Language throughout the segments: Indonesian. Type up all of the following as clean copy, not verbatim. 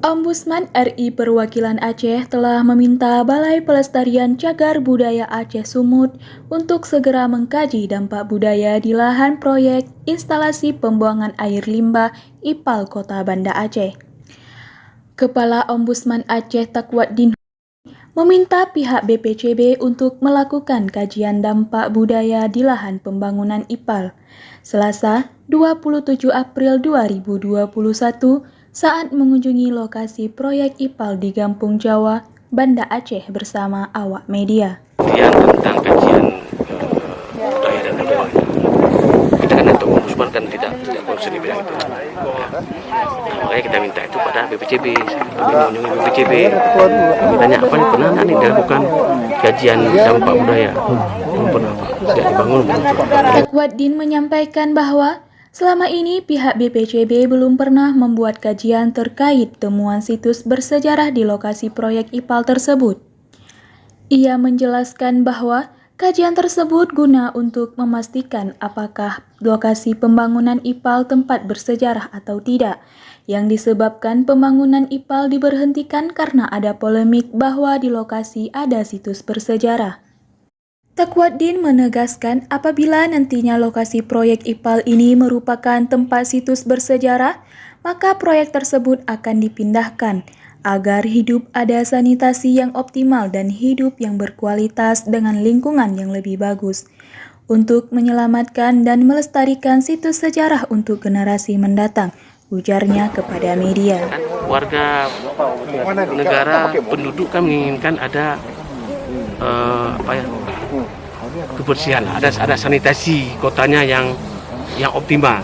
Ombudsman RI Perwakilan Aceh telah meminta Balai Pelestarian Cagar Budaya Aceh Sumut untuk segera mengkaji dampak budaya di lahan proyek instalasi pembuangan air limbah IPAL Kota Banda Aceh. Kepala Ombudsman Aceh Takwaddin meminta pihak BPCB untuk melakukan kajian dampak budaya di lahan pembangunan IPAL. Selasa, 27 April 2021, saat mengunjungi lokasi proyek IPAL di Kampung Jawa, Banda Aceh bersama awak media. Tentang kajian budaya dan agama. Kita kan untuk ombudsman kan tidak concern di bidang itu. Makanya kita minta itu pada BPCB. Kami mengunjungi BPCB. Kami tanya apa nih, pernah nggak nih dilakukan kajian dampak budaya? Belum pernah, Pak. Sejak dibangun belum pernah. Takwaddin menyampaikan bahwa selama ini pihak BPCB belum pernah membuat kajian terkait temuan situs bersejarah di lokasi proyek IPAL tersebut. Ia menjelaskan bahwa kajian tersebut guna untuk memastikan apakah lokasi pembangunan IPAL tempat bersejarah atau tidak, yang disebabkan pembangunan IPAL diberhentikan karena ada polemik bahwa di lokasi ada situs bersejarah. Takwaddin menegaskan apabila nantinya lokasi proyek IPAL ini merupakan tempat situs bersejarah, maka proyek tersebut akan dipindahkan agar hidup ada sanitasi yang optimal dan hidup yang berkualitas dengan lingkungan yang lebih bagus untuk menyelamatkan dan melestarikan situs sejarah untuk generasi mendatang, ujarnya kepada media. Warga negara penduduk kan menginginkan ada kebersihan, ada sanitasi kotanya yang optimal,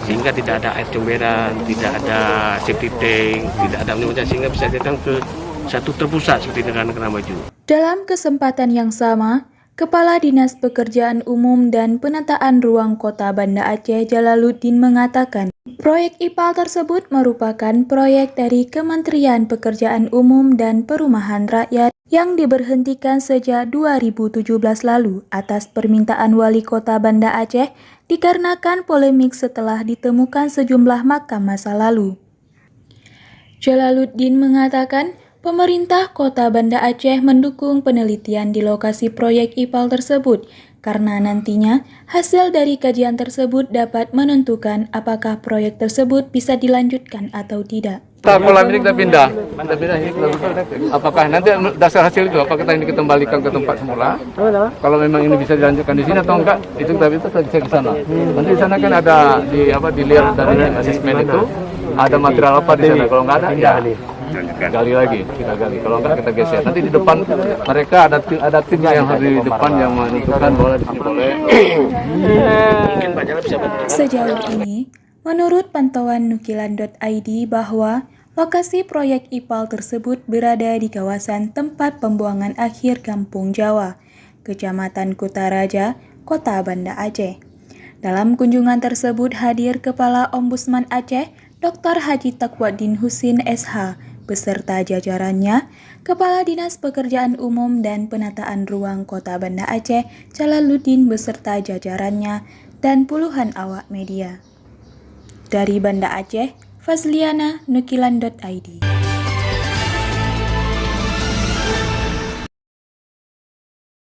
sehingga tidak ada air comberan, tidak ada septic tank, tidak ada macam-macam, sehingga bisa datang ke satu terpusat seperti negara-negara maju. Dalam kesempatan yang sama, Kepala Dinas Pekerjaan Umum dan Penataan Ruang Kota Banda Aceh Jalaluddin mengatakan, proyek IPAL tersebut merupakan proyek dari Kementerian Pekerjaan Umum dan Perumahan Rakyat yang diberhentikan sejak 2017 lalu atas permintaan Wali Kota Banda Aceh dikarenakan polemik setelah ditemukan sejumlah makam masa lalu. Jalaluddin mengatakan, pemerintah Kota Banda Aceh mendukung penelitian di lokasi proyek IPAL tersebut karena nantinya hasil dari kajian tersebut dapat menentukan apakah proyek tersebut bisa dilanjutkan atau tidak. Kolam ini kita pindah apakah nanti dasar hasil itu apakah kita kembalikan ke tempat semula, kalau memang ini bisa dilanjutkan di sini atau enggak, itu kita bisa ke sana. Nanti di sana kan ada di liar dari asesmen itu ada material apa di sana, kalau enggak ada ya gali lagi, kita gali, kalau enggak kita geser. Nanti di depan mereka ada timnya yang harus di depan yang menentukan boleh di sini boleh. Sejauh ini, menurut pantauan nukilan.id bahwa lokasi proyek IPAL tersebut berada di kawasan tempat pembuangan akhir Kampung Jawa, Kecamatan Kutaraja, Kota Banda Aceh. Dalam kunjungan tersebut hadir Kepala Ombudsman Aceh, Dr. Haji Takwaddin Husin SH, beserta jajarannya, Kepala Dinas Pekerjaan Umum dan Penataan Ruang Kota Banda Aceh, Jalaluddin beserta jajarannya, dan puluhan awak media. Dari Banda Aceh, Fazliana, nukilan.id.